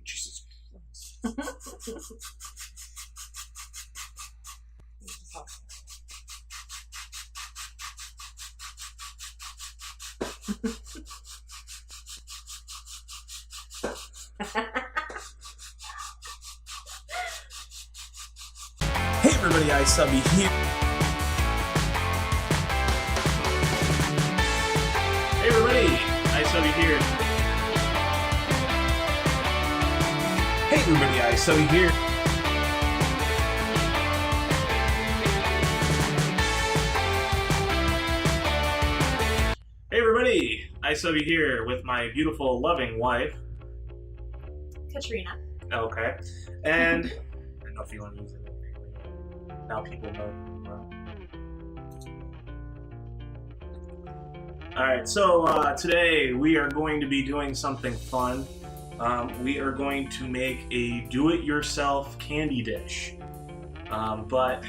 Jesus Christ. Hey everybody, iSubbie here. Hey everybody, iSubbie here. Hey everybody, iSubbie here. Hey everybody, iSubbie here with my beautiful, loving wife, Katrina. Okay, and I don't know if you want to use it. Now people know. Alright, so today we are going to be doing something fun. We are going to make a do-it-yourself candy dish. But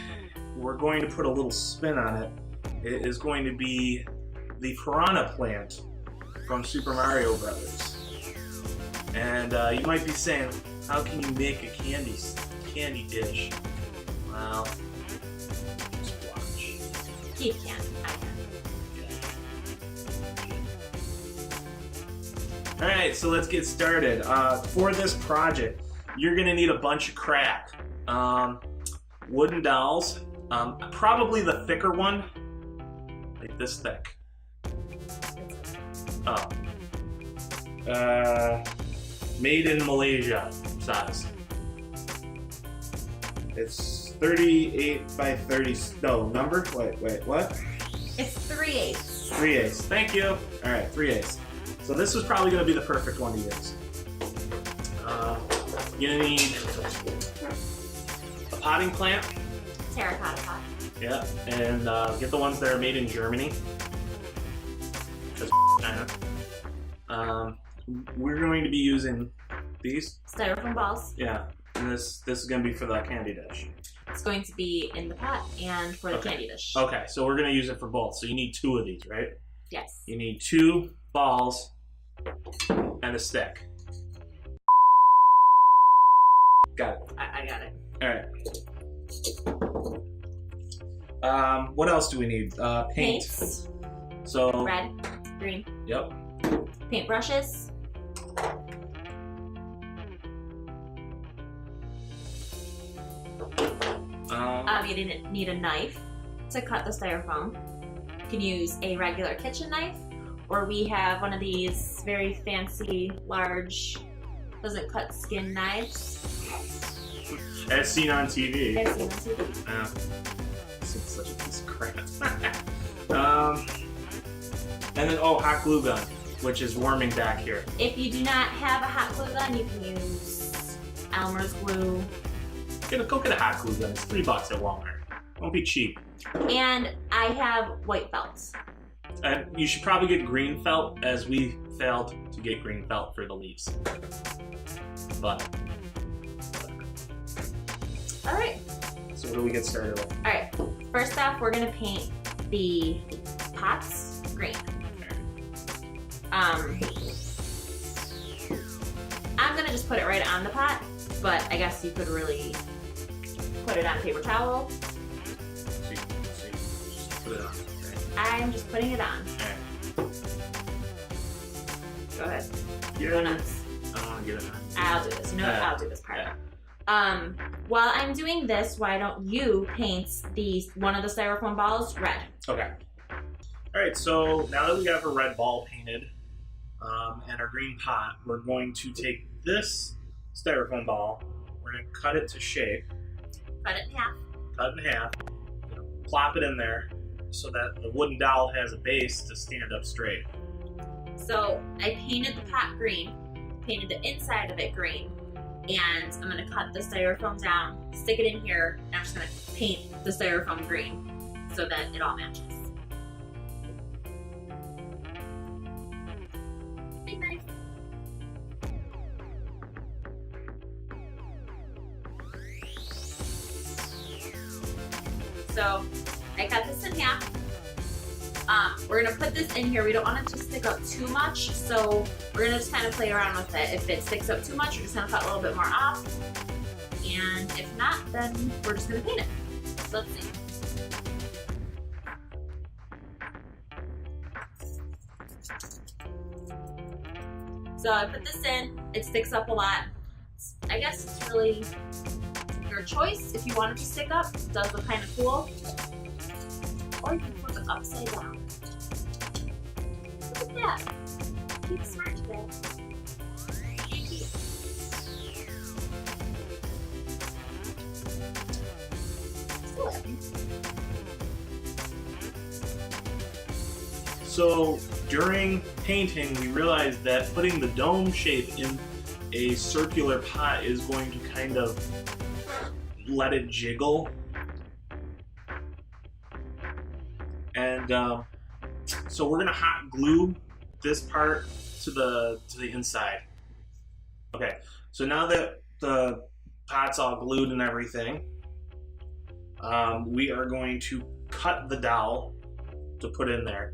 we're going to put a little spin on it. It is going to be the Piranha plant from Super Mario Brothers. And you might be saying, how can you make a candy dish? Well, just watch. Keith can. I can. Alright, so let's get started. For this project, you're going to need a bunch of crap. Wooden dowels, probably the thicker one, like this thick. Oh. Made in Malaysia size. It's 38 by 30. No, number? Wait, what? It's 3/8. 3/8. Thank you. Alright, 3/8. So this was probably going to be the perfect one to use. You're going to need a potting plant. Terracotta pot. Yeah, and get the ones that are made in Germany. Because China. We're going to be using these. Styrofoam balls. Yeah, and this is going to be for the candy dish. It's going to be in the pot and for the candy dish. Okay, so we're going to use it for both. So you need 2 of these, right? Yes. You need 2 balls and a stick. Got it. I got it. Alright. What else do we need? Paint. Paints. So Red, green. Yep. Paintbrushes. You need a knife to cut the styrofoam. You can use a regular kitchen knife, or we have one of these very fancy, large, doesn't cut skin knives. As seen on TV. As seen on TV. Yeah. This is such a piece of crap. And then, hot glue gun, which is warming back here. If you do not have a hot glue gun, you can use Elmer's glue. Go get a hot glue gun. It's $3 at Walmart. Won't be cheap. And I have white felt. You should probably get green felt, as we failed to get green felt for the leaves. But all right. So what do we get started with? All right. First off, we're gonna paint the pots green. I'm gonna just put it right on the pot, but I guess you could really put it on paper towel. So you just put it on. Okay. I'm just putting it on. Alright. Go ahead. Yeah. Go nuts. I don't want to get it on. I'll do this. You know what? I'll do this part. While I'm doing this, why don't you paint one of the styrofoam balls red? Okay. Alright, so now that we have our red ball painted and our green pot, we're going to take this styrofoam ball, we're going to cut it to shape. Cut it in half. Cut it in half. Plop it in there so that the wooden dowel has a base to stand up straight. So I painted the pot green, painted the inside of it green, and I'm going to cut the styrofoam down, stick it in here, and I'm just going to paint the styrofoam green so that it all matches. Big knife. So I cut this in half. We're gonna put this in here. We don't want it to stick up too much, so we're gonna just kind of play around with it. If it sticks up too much, we're just gonna cut a little bit more off. And if not, then we're just gonna paint it. So let's see. So I put this in, it sticks up a lot. I guess it's really your choice. If you want it to stick up, it does look kind of cool. Or you can flip it upside down. Look at that. Keep smart today. So during painting, we realized that putting the dome shape in a circular pot is going to kind of let it jiggle. And so we're gonna hot glue this part to the inside. Okay, so now that the pot's all glued and everything, we are going to cut the dowel to put in there.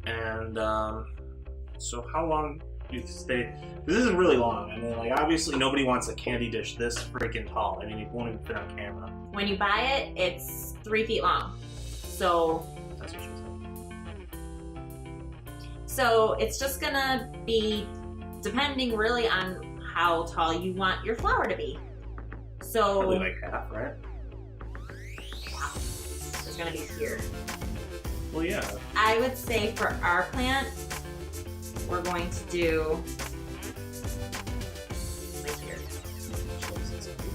And so how long do you stay? This isn't really long. I mean, like, obviously nobody wants a candy dish this freaking tall. I mean, it won't even fit on camera. When you buy it, it's 3 feet long. So That's what she said. So it's just gonna be depending really on how tall you want your flower to be. So Probably like half, right? It's gonna be here. Well, yeah. I would say for our plant, we're going to do like here.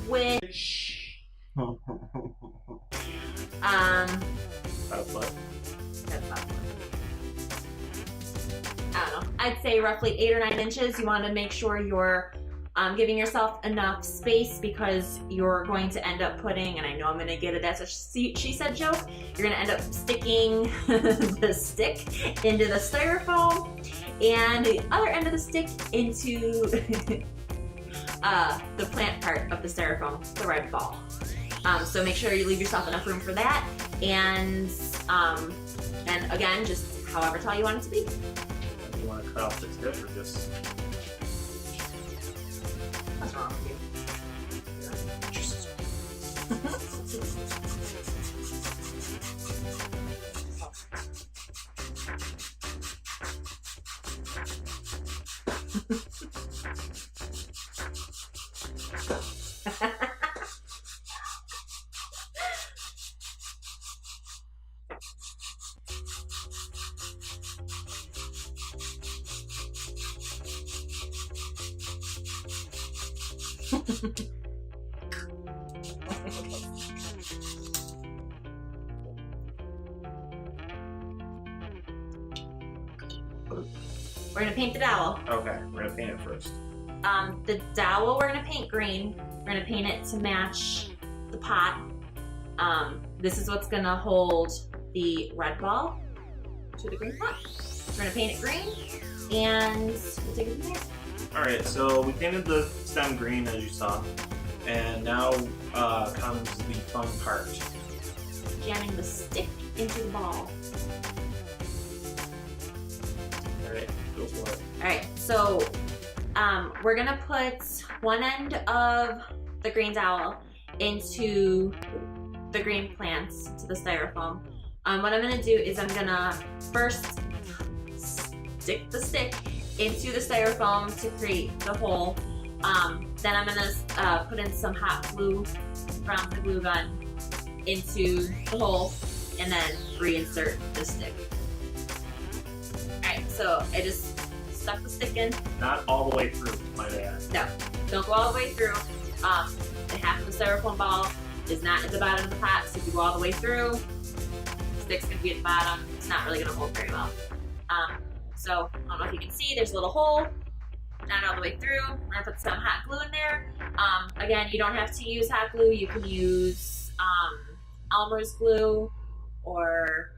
Which About what? that's about I don't know. I'd say roughly 8 or 9 inches. You want to make sure you're giving yourself enough space because you're going to end up putting, and I know I'm going to get it, that's a she said joke, you're going to end up sticking the stick into the styrofoam and the other end of the stick into the plant part of the styrofoam, the red ball. So make sure you leave yourself enough room for that, and again, just however tall you want it to be. You want to cut off the tip or just? What's wrong with you? We're gonna paint the dowel. Okay, we're gonna paint it first. The dowel we're gonna paint green. We're gonna paint it to match the pot. This is what's gonna hold the red ball to the green pot. We're gonna paint it green, and we'll take it from there. Alright, so we painted the stem green as you saw, and now comes the fun part. Jamming the stick into the ball. Alright, go for it. Alright, so we're gonna put one end of the green dowel into the green plants, to the styrofoam. What I'm gonna do is I'm gonna first stick the stick into the styrofoam to create the hole. Then I'm gonna put in some hot glue from the glue gun into the hole and then reinsert the stick. Alright, so I just stuck the stick in. Not all the way through, my bad. No, don't go all the way through. The half of the styrofoam ball is not at the bottom of the pot, so if you go all the way through, the stick's gonna be at the bottom. It's not really gonna hold very well. So I don't know if you can see, there's a little hole, not all the way through. We're gonna put some hot glue in there. Again, you don't have to use hot glue. You can use Elmer's glue or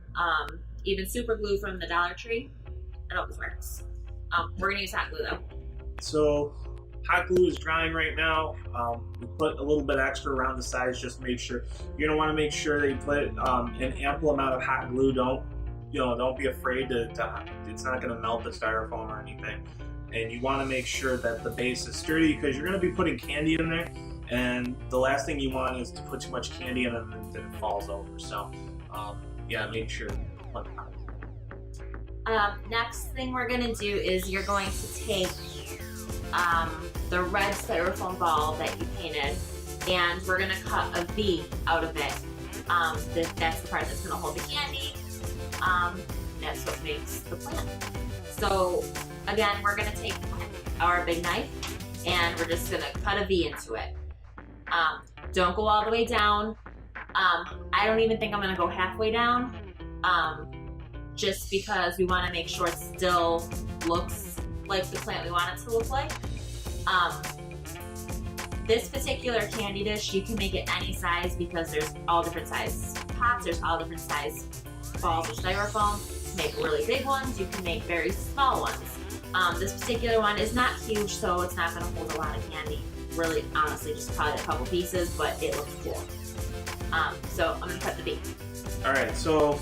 even super glue from the Dollar Tree. It always works. We're gonna use hot glue though. So hot glue is drying right now. We put a little bit extra around the sides, just to make sure. You're gonna want to make sure that you put an ample amount of hot glue. Don't don't be afraid to it's not going to melt the styrofoam or anything. And you want to make sure that the base is sturdy because you're going to be putting candy in there, and the last thing you want is to put too much candy in it and then it falls over. So yeah, make sure. Next thing we're going to do is you're going to take the red styrofoam ball that you painted, and we're going to cut a V out of it. That's the part that's going to hold the candy. That's what makes the plant. So again, we're going to take our big knife and we're just going to cut a V into it. Don't go all the way down. I don't even think I'm going to go halfway down, just because we want to make sure it still looks like the plant we want it to look like. This particular candy dish, you can make it any size because there's all different size pots, there's all different size balls of styrofoam. You can make really big ones, you can make very small ones. This particular one is not huge, so it's not going to hold a lot of candy. Really, honestly, just probably a couple pieces, but it looks cool. So I'm going to cut the V. Alright, so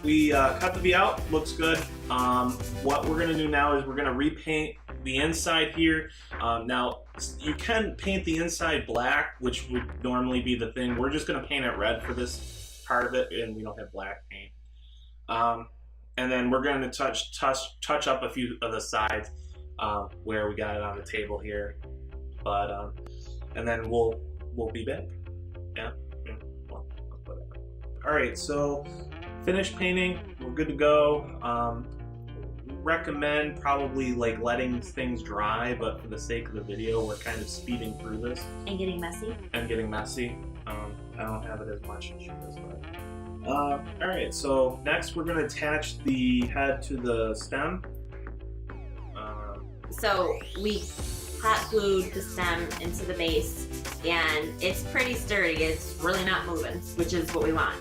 we cut the V out, looks good. What we're going to do now is we're going to repaint the inside here. Now, you can paint the inside black, which would normally be the thing. We're just going to paint it red for this part of it, and we don't have black paint. And then we're going to touch up a few of the sides where we got it on the table here. But and then we'll be back. Yeah. Well, whatever. All right. So finished painting. We're good to go. Recommend probably like letting things dry, but for the sake of the video, we're kind of speeding through this. And getting messy. I don't have it as much as she does, but. Alright, so next we're going to attach the head to the stem. So we hot glued the stem into the base, and it's pretty sturdy. It's really not moving, which is what we want.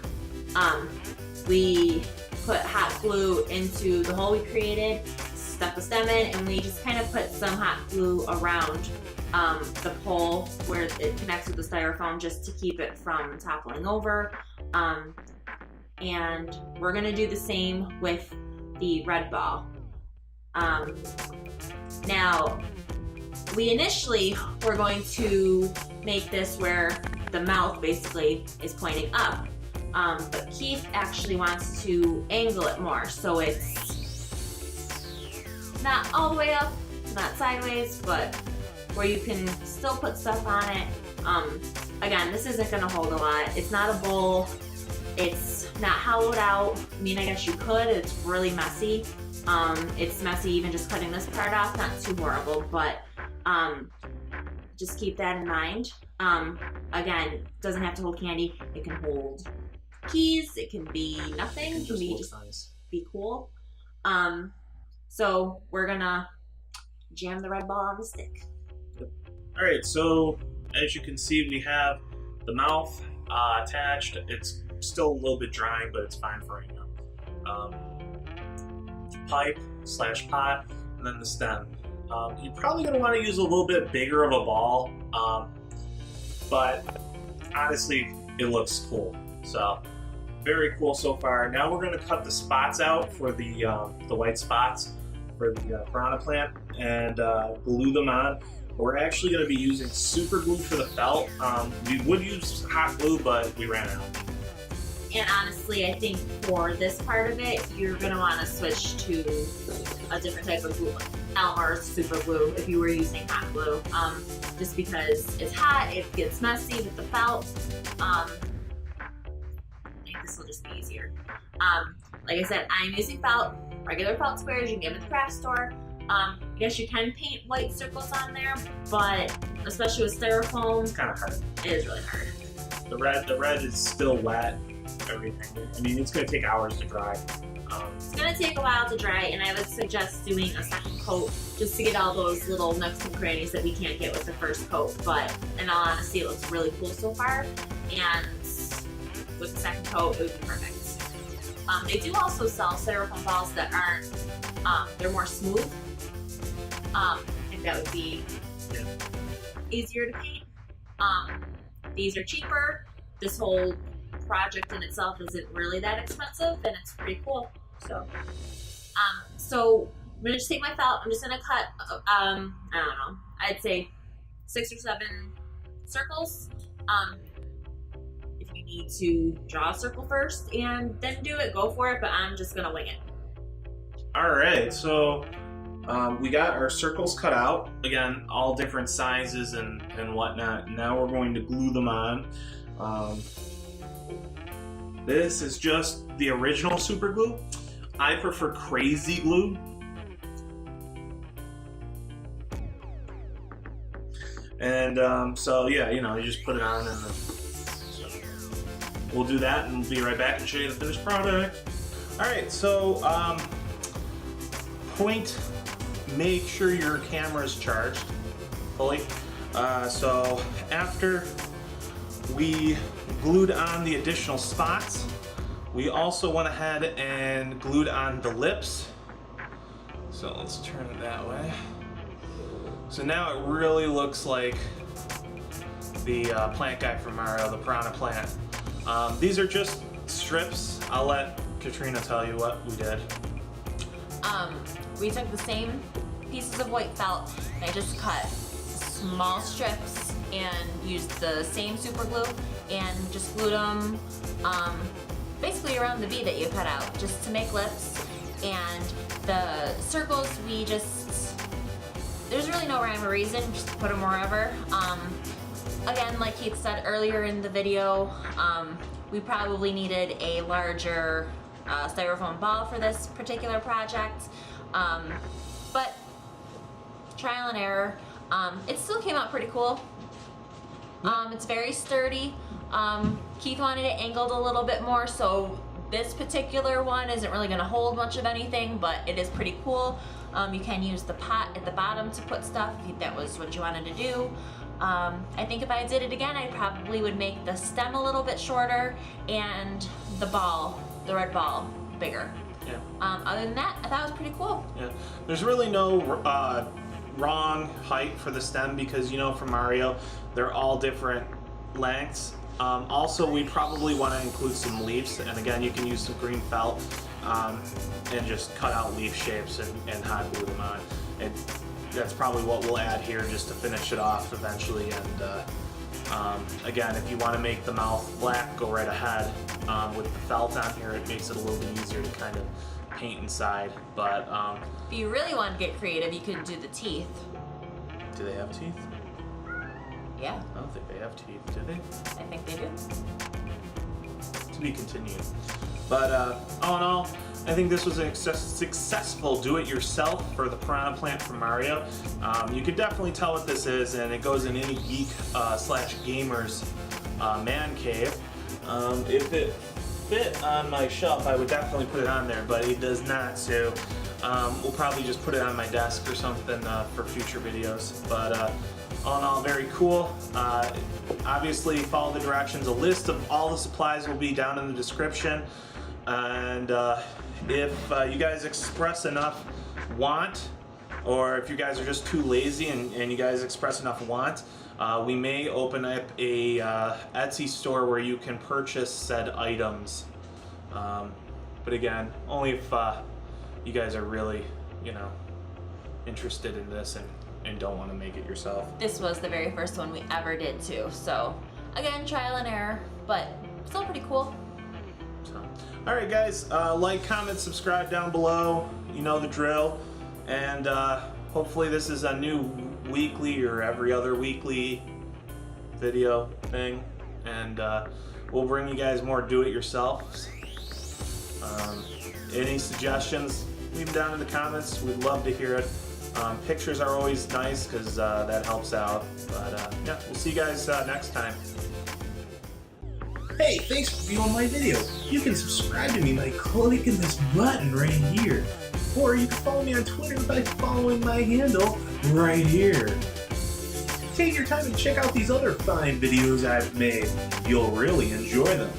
We put hot glue into the hole we created, stuck the stem in, and we just kind of put some hot glue around the pole where it connects with the styrofoam just to keep it from toppling over. And we're gonna do the same with the red ball. Now, we initially were going to make this where the mouth basically is pointing up, but Keith actually wants to angle it more so it's not all the way up, not sideways, but where you can still put stuff on it. Again, this isn't gonna hold a lot. It's not a bowl. It's not hollowed out. I mean, I guess you could. It's really messy. It's messy even just cutting this part off. Not too horrible, but just keep that in mind. Again, it doesn't have to hold candy. It can hold keys. It can be nothing. It can be just nice. Be cool. So we're gonna jam the red ball on the stick. Yep. All right. So as you can see, we have the mouth attached. It's still a little bit drying, but it's fine for right now. Pipe / pot, and then the stem. You're probably going to want to use a little bit bigger of a ball, but honestly, it looks cool. So very cool so far. Now we're going to cut the spots out for the white spots for the piranha plant and glue them on. We're actually going to be using super glue for the felt. We would use hot glue, but we ran out. And honestly, I think for this part of it, you're going to want to switch to a different type of glue, Elmer's super glue, if you were using hot glue. Just because it's hot, it gets messy with the felt. I think this will just be easier. Like I said, I'm using felt, regular felt squares. You can get them at the craft store. I guess you can paint white circles on there, but especially with styrofoam, It's kind of hard. it is really hard. The red is still wet. Everything. I mean, it's going to take hours to dry. It's going to take a while to dry, and I would suggest doing a second coat just to get all those little nooks and crannies that we can't get with the first coat. But in all honesty, it looks really cool so far, and with the second coat, it would be perfect. They do also sell styrofoam balls that aren't, they're more smooth. I think that would be easier to paint. These are cheaper. This whole project in itself isn't really that expensive, and it's pretty cool. So I'm gonna just take my felt. I'm just gonna cut, I don't know, I'd say 6 or 7 circles. If you need to draw a circle first and then do it, go for it, but I'm just gonna wing it. All right, so we got our circles cut out. Again, all different sizes and whatnot. Now we're going to glue them on. This is just the original super glue. I prefer crazy glue. And so yeah, you know, you just put it on and then we'll do that and we'll be right back and show you the finished product. All right, so make sure your camera is charged fully. So after we glued on the additional spots, we also went ahead and glued on the lips. So let's turn it that way. So now it really looks like the plant guy from Mario, the Piranha plant. These are just strips. I'll let Katrina tell you what we did. We took the same pieces of white felt, and I just cut small strips and used the same super glue and just glued them basically around the V that you cut out, just to make lips. And the circles, there's really no rhyme or reason, just put them wherever. Again, like Keith said earlier in the video, we probably needed a larger styrofoam ball for this particular project, but trial and error. It still came out pretty cool. It's very sturdy. Keith wanted it angled a little bit more, so this particular one isn't really going to hold much of anything, but it is pretty cool. You can use the pot at the bottom to put stuff if that was what you wanted to do. I think if I did it again, I probably would make the stem a little bit shorter and the ball, the red ball, bigger. Yeah. Other than that, I thought it was pretty cool. Yeah. There's really no wrong height for the stem because, you know, for Mario, they're all different lengths. Also, we probably want to include some leaves, and again, you can use some green felt and just cut out leaf shapes and hot glue them on. And that's probably what we'll add here just to finish it off eventually. And again, if you want to make the mouth black, go right ahead. With the felt on here, it makes it a little bit easier to kind of paint inside. But if you really want to get creative, you could do the teeth. Do they have teeth? Yeah. I don't think they have teeth, do they? I think they do. To be continued. But all in all, I think this was a successful do-it-yourself for the Piranha plant from Mario. You could definitely tell what this is, and it goes in any geek slash gamer's man cave. If it fit on my shelf, I would definitely put it on there, but it does not, so we'll probably just put it on my desk or something for future videos. But all in all, very cool. Obviously, follow the directions. A list of all the supplies will be down in the description. And if you guys express enough want, or if you guys are just too lazy and you guys express enough want, we may open up a Etsy store where you can purchase said items. But again, only if you guys are really, you know, interested in this and don't want to make it yourself. This was the very first one we ever did too, so again, trial and error, but still pretty cool. So, alright guys, like, comment, subscribe down below, you know the drill, and hopefully this is a new weekly or every other weekly video thing, and we'll bring you guys more do-it-yourself. Any suggestions, leave them down in the comments, we'd love to hear it. Pictures are always nice because that helps out. But yeah, we'll see you guys next time. Hey, thanks for viewing my video. You can subscribe to me by clicking this button right here. Or you can follow me on Twitter by following my handle right here. Take your time and check out these other fine videos I've made. You'll really enjoy them.